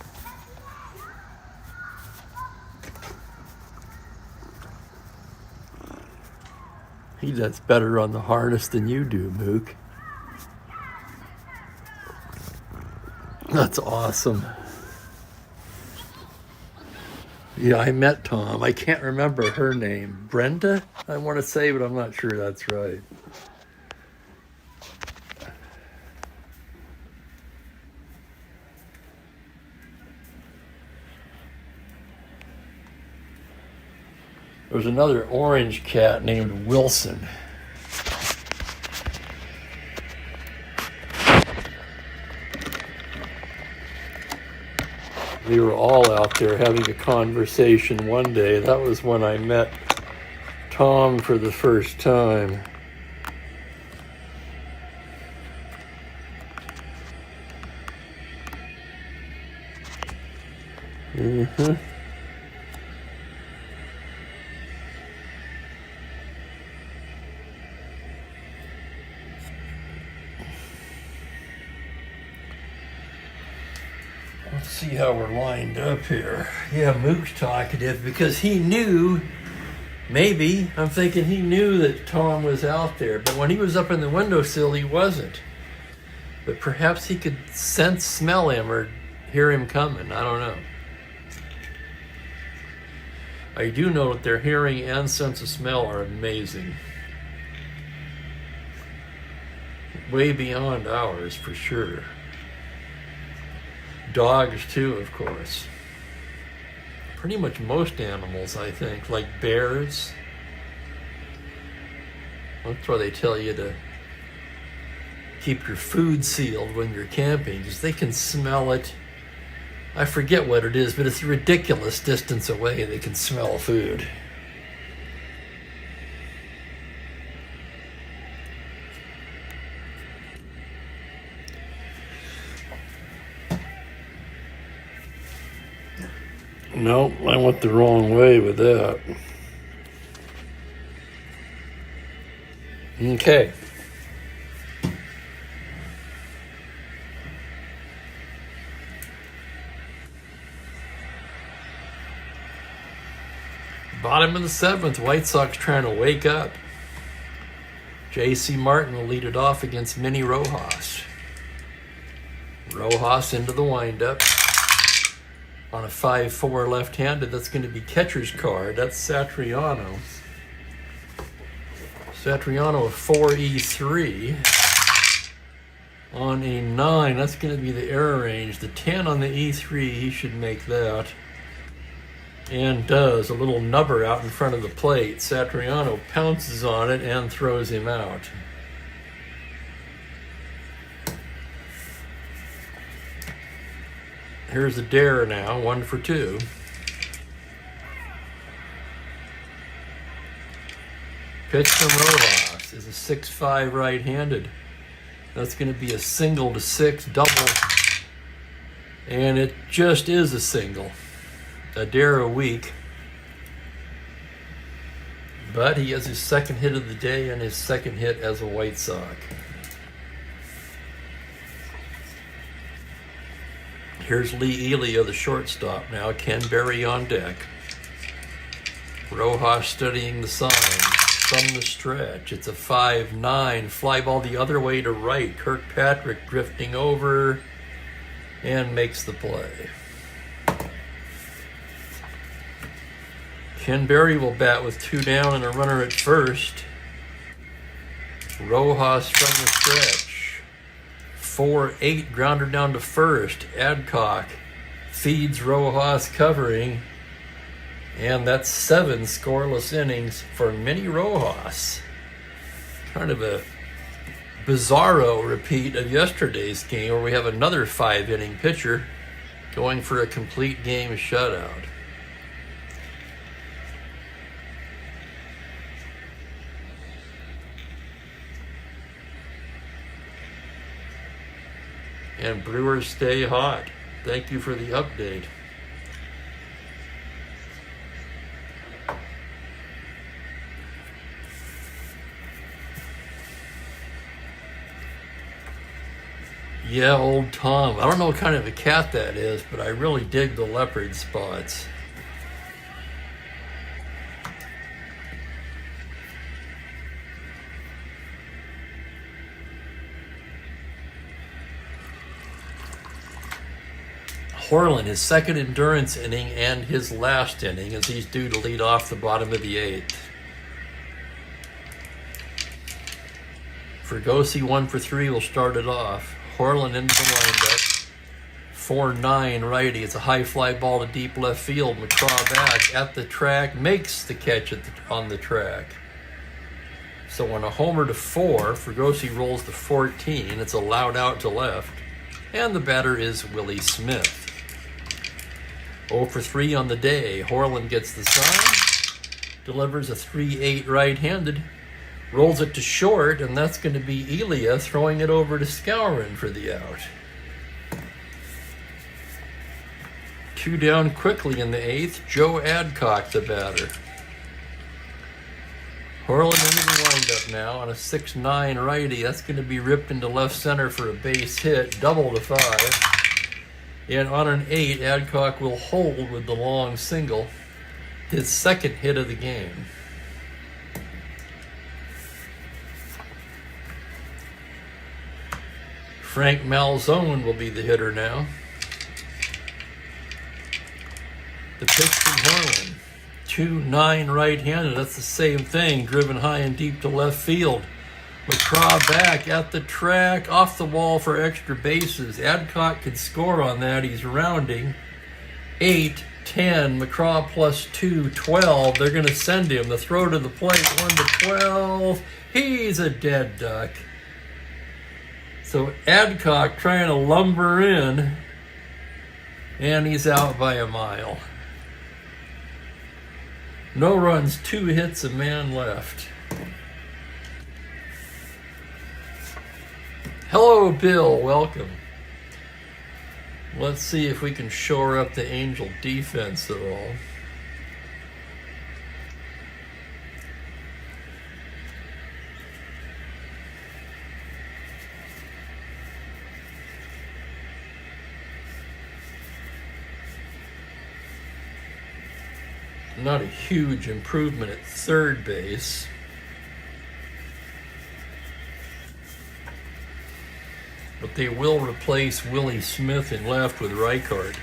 He does better on the harness than you do, Mook. That's awesome. Yeah, I met Tom. I can't remember her name. Brenda, I want to say, but I'm not sure that's right. There was another orange cat named Wilson. We were all out there having a conversation one day. That was when I met Tom for the first time. Mm-hmm. Let's see how we're lined up here. Yeah, Mook's talkative because he knew, maybe, I'm thinking he knew that Tom was out there, but when he was up in the windowsill, he wasn't. But perhaps he could smell him or hear him coming. I don't know. I do know that their hearing and sense of smell are amazing. Way beyond ours, for sure. Dogs, too, of course. Pretty much most animals, I think, like bears. That's why they tell you to keep your food sealed when you're camping, because they can smell it. I forget what it is, but it's a ridiculous distance away they can smell food. No, I went the wrong way with that. Okay. Bottom of the seventh, White Sox trying to wake up. J.C. Martin will lead it off against Minnie Rojas. Rojas into the windup. On a 5-4 left-handed, that's going to be catcher's card. That's Satriano. Satriano a 4E3. On a 9, that's going to be the error range. The 10 on the E3, he should make that. And does. A little nubber out in front of the plate. Satriano pounces on it and throws him out. Here's a dare now, 1 for 2. Pitch from Rojas is a 6-5 right-handed. That's going to be a single to 6 double. And it just is a single. A dare a week. But he has his second hit of the day and his second hit as a White Sox. Here's Lee Elia, the shortstop now. Ken Berry on deck. Rojas studying the sign from the stretch. It's a 5-9. Fly ball the other way to right. Kirkpatrick drifting over and makes the play. Ken Berry will bat with 2 down and a runner at first. Rojas from the stretch. 4-8, grounder down to first. Adcock feeds Rojas covering. And that's 7 scoreless innings for Mini Rojas. Kind of a bizarro repeat of yesterday's game where we have another 5-inning pitcher going for a complete game shutout. And Brewers stay hot. Thank you for the update. Yeah, old Tom. I don't know what kind of a cat that is, but I really dig the leopard spots. Horlin, his second endurance inning and his last inning, as he's due to lead off the bottom of the 8th. Fregosi 1 for 3 will start it off. Horlin into the windup. 4-9 righty. It's a high fly ball to deep left field. McCraw back at the track, makes the catch on the track. So on a homer to 4, Fregosi rolls to 14. It's allowed out to left. And the batter is Willie Smith. 0 for 3 on the day. Horlin gets the sign, delivers a 3-8 right-handed, rolls it to short, and that's going to be Elia throwing it over to Skowron for the out. 2 down quickly in the 8th. Joe Adcock, the batter. Horlin into the windup now on a 6-9 righty. That's going to be ripped into left center for a base hit, double to 5. And on an 8, Adcock will hold with the long single, his second hit of the game. Frank Malzone will be the hitter now. The pitch from Horlin. 2-9 right-handed. That's the same thing, driven high and deep to left field. McCraw back at the track, off the wall for extra bases. Adcock could score on that. He's rounding. 8, 10, McCraw plus 2, 12. They're going to send him. The throw to the plate, 1 to 12. He's a dead duck. So Adcock trying to lumber in, and he's out by a mile. No runs, 2 hits, a man left. Hello, Bill. Welcome. Let's see if we can shore up the Angel defense at all. Not a huge improvement at third base. But they will replace Willie Smith in left with Reichard.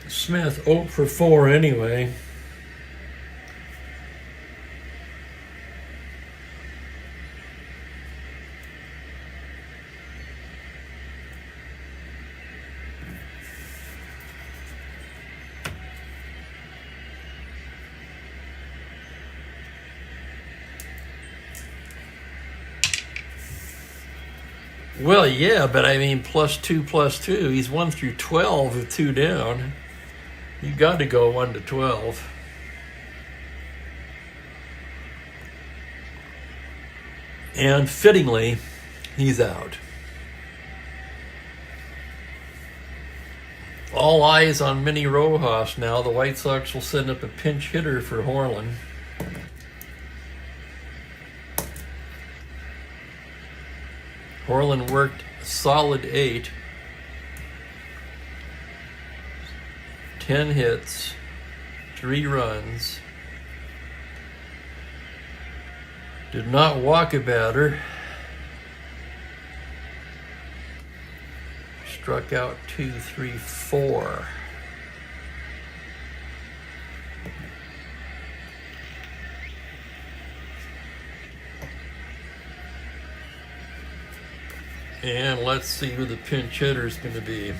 Smith 0 for 4 anyway. Well, yeah, but I mean, +2. He's 1 through 12 with 2 down. You got to go 1 to 12. And fittingly, he's out. All eyes on Minnie Rojas now. The White Sox will send up a pinch hitter for Horland. Horland worked a solid 8. 10 hits, 3 runs. Did not walk a batter. Struck out 2, 3, 4. And let's see who the pinch hitter is going to be.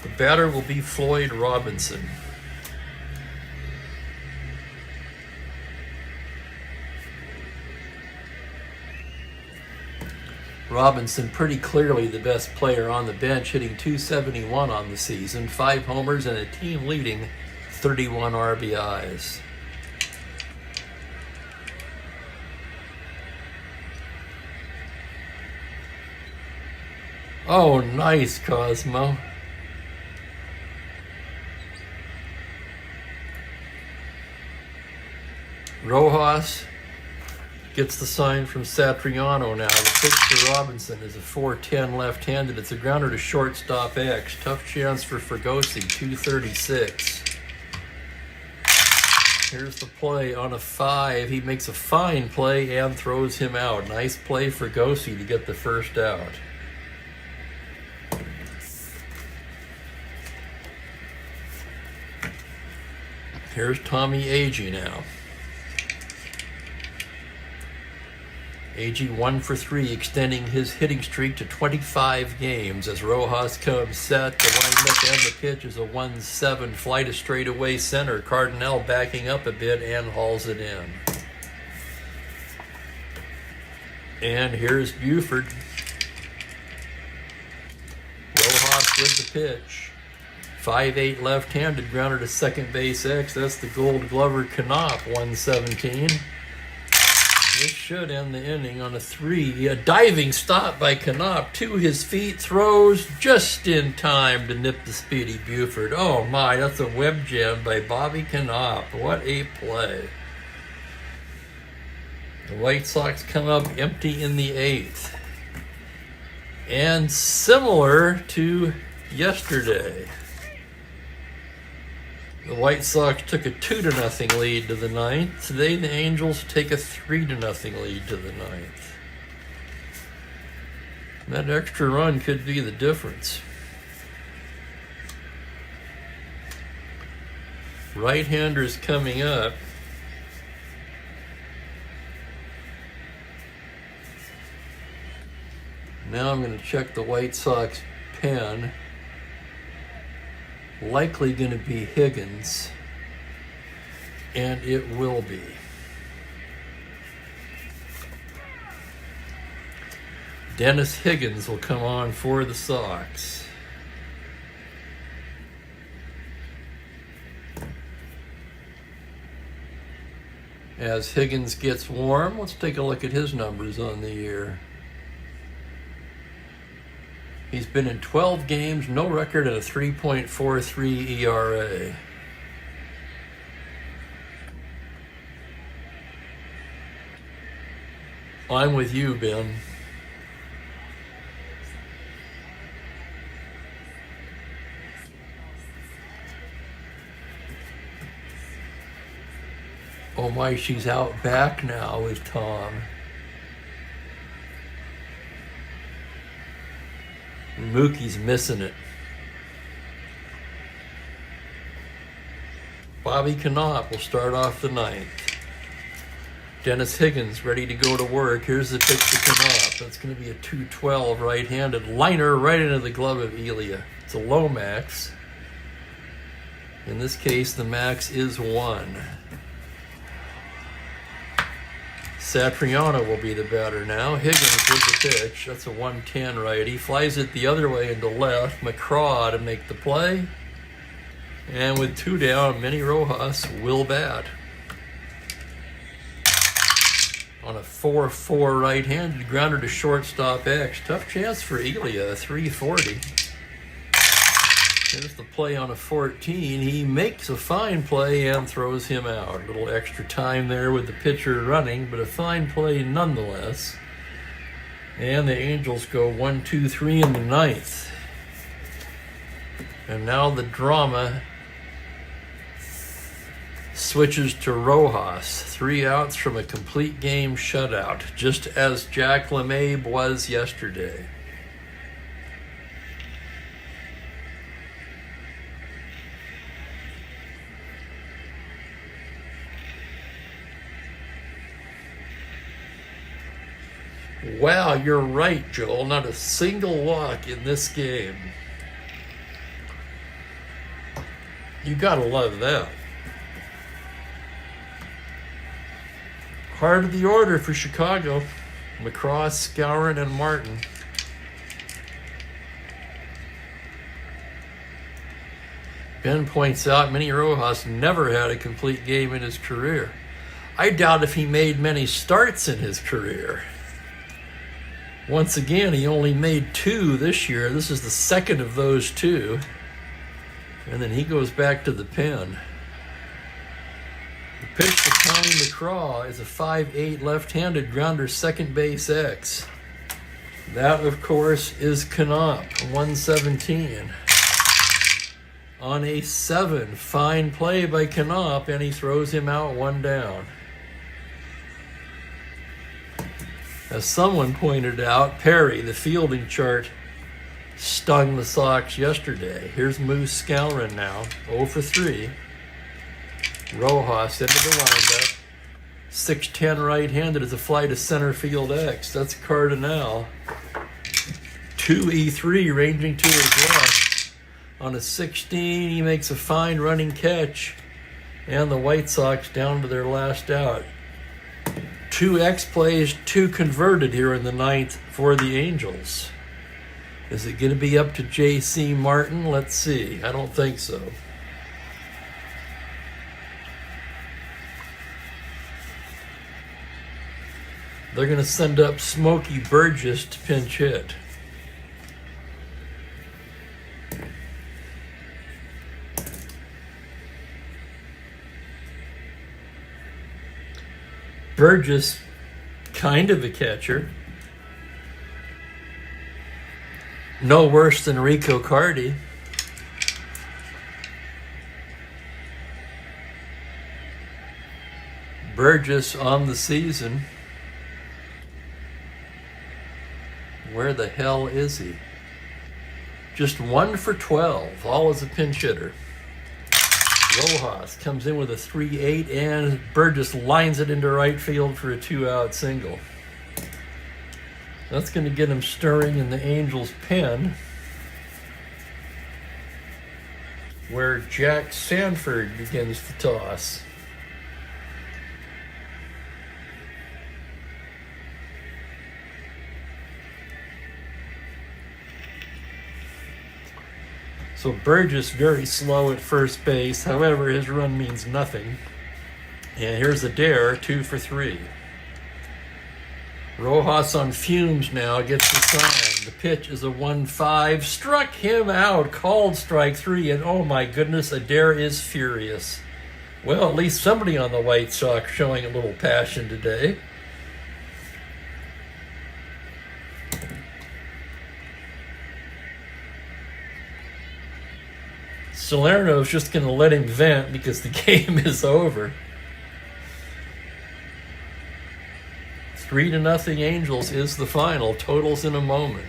The batter will be Floyd Robinson. Robinson pretty clearly the best player on the bench, hitting .271 on the season, 5 homers and a team-leading 31 RBIs. Oh, nice, Cosmo. Rojas gets the sign from Satriano now. The pitch for Robinson is a 4-10 left-handed. It's a grounder to shortstop X. Tough chance for Fregosi, 236. Here's the play on a 5. He makes a fine play and throws him out. Nice play for Fregosi to get the first out. Here's Tommy Agee now. Agee 1 for 3, extending his hitting streak to 25 games as Rojas comes set. The windup and the pitch is a 1-7 flight to straightaway center. Cardinal backing up a bit and hauls it in. And here's Buford. Rojas with the pitch. 5-8 left-handed grounder to second base X. That's the Gold Glover Knopf, 117. This should end the inning on a 3. A diving stop by Knopf to his feet, throws just in time to nip the speedy Buford. Oh my, that's a web jam by Bobby Knopf. What a play. The White Sox come up empty in the 8th. And similar to yesterday, the White Sox took a 2-0 lead to the 9th. Today, the Angels take a 3-0 lead to the 9th. That extra run could be the difference. Right-handers coming up. Now I'm going to check the White Sox pen. Likely going to be Higgins, and it will be. Dennis Higgins will come on for the Sox. As Higgins gets warm, let's take a look at his numbers on the year. He's been in 12 games, no record, and a 3.43 ERA. I'm with you, Ben. Oh my, she's out back now with Tom. Mookie's missing it. Bobby Knopp will start off the ninth. Dennis Higgins ready to go to work. Here's the pitch to Knopp. That's going to be a 212 right-handed liner right into the glove of Elia. It's a low max. In this case, the max is 1. Satriano will be the batter now. Higgins with the pitch. That's a 110 righty. Flies it the other way into left. McCraw to make the play. And with 2 down, Manny Rojas will bat. On a 4-4 right-handed grounder to shortstop X. Tough chance for Elia, 340. There's the play on a 14. He makes a fine play and throws him out. A little extra time there with the pitcher running, but a fine play nonetheless. And the Angels go 1-2-3 in the ninth. And now the drama switches to Rojas. 3 outs from a complete game shutout, just as Jack LeMahieu was yesterday. Wow, you're right, Joel. Not a single walk in this game. You gotta love that. Heart of the order for Chicago. McCraw, Skowron, and Martin. Ben points out Manny Rojas never had a complete game in his career. I doubt if he made many starts in his career. Once again, he only made 2 this year. This is the second of those 2. And then he goes back to the pen. The pitch to Tommy McCraw is a 5-8 left-handed grounder, second base X. That, of course, is Knopp, 117. On a 7, fine play by Knopp, and he throws him out 1 down. As someone pointed out, Perry, the fielding chart, stung the Sox yesterday. Here's Moose Skowron now, 0 for 3. Rojas into the windup. 6'10 right-handed is a fly to center field X. That's Cardinal. 2-E3 ranging to his left. On a 16, he makes a fine running catch. And the White Sox down to their last out. 2 X plays, 2 converted here in the ninth for the Angels. Is it going to be up to J.C. Martin? Let's see. I don't think so. They're going to send up Smokey Burgess to pinch hit. Burgess, kind of a catcher. No worse than Rico Cardi. Burgess on the season. Where the hell is he? Just 1 for 12, all as a pinch hitter. Rojas comes in with a 3-8, and Burgess lines it into right field for a 2-out single. That's going to get him stirring in the Angels' pen, where Jack Sanford begins to toss. So Burgess very slow at first base. However, his run means nothing. And here's Adair, 2 for 3. Rojas on fumes now, gets the sign. The pitch is a 1-5. Struck him out, called strike 3. And oh my goodness, Adair is furious. Well, at least somebody on the White Sox showing a little passion today. Salerno's just going to let him vent because the game is over. 3-0 Angels is the final. Totals in a moment.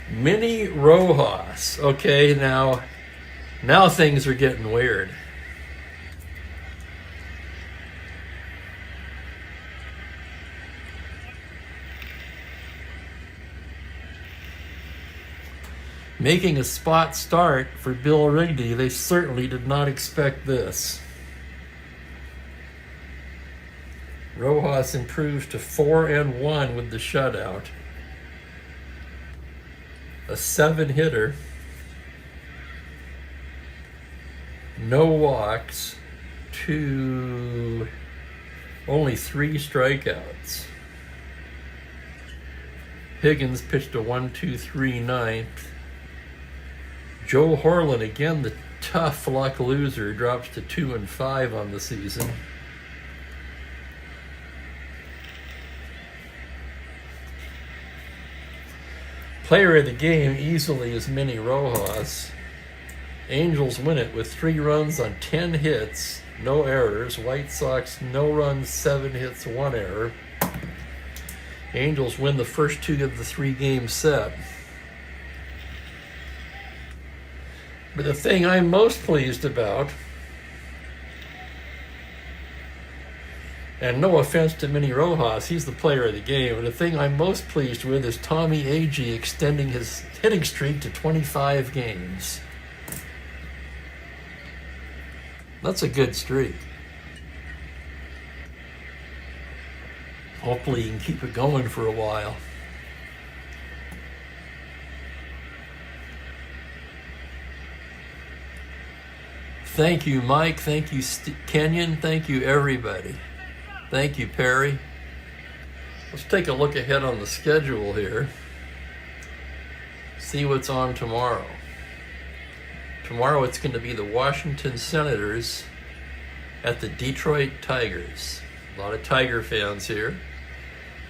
Mini Rojas. Okay, now things are getting weird. Making a spot start for Bill Rigby, they certainly did not expect this. Rojas improves to 4-1 with the shutout. A 7-hitter. No walks. Only 3 strikeouts. Higgins pitched a 1-2-3 ninth. Joe Horland, again the tough luck loser, drops to 2-5 on the season. Player of the game easily is Mini Rojas. Angels win it with 3 runs on 10 hits, no errors. White Sox, no runs, 7 hits, 1 error. Angels win the first 2 of the 3-game set. But the thing I'm most pleased about, and no offense to Mini Rojas, he's the player of the game, but the thing I'm most pleased with is Tommy Agee extending his hitting streak to 25 games. That's a good streak. Hopefully he can keep it going for a while. Thank you, Mike. Thank you, Kenyon. Thank you, everybody. Thank you, Perry. Let's take a look ahead on the schedule here. See what's on tomorrow. Tomorrow it's going to be the Washington Senators at the Detroit Tigers. A lot of Tiger fans here.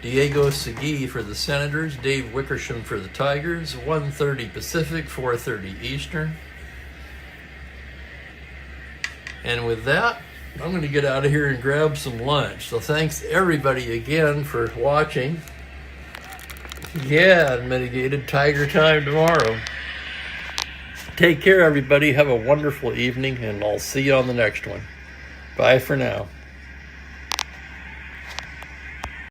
Diego Segui for the Senators, Dave Wickersham for the Tigers, 1:30 Pacific, 4:30 Eastern. And with that, I'm going to get out of here and grab some lunch. So thanks everybody again for watching. Yeah, mitigated Tiger time tomorrow. Take care, everybody. Have a wonderful evening, and I'll see you on the next one. Bye for now.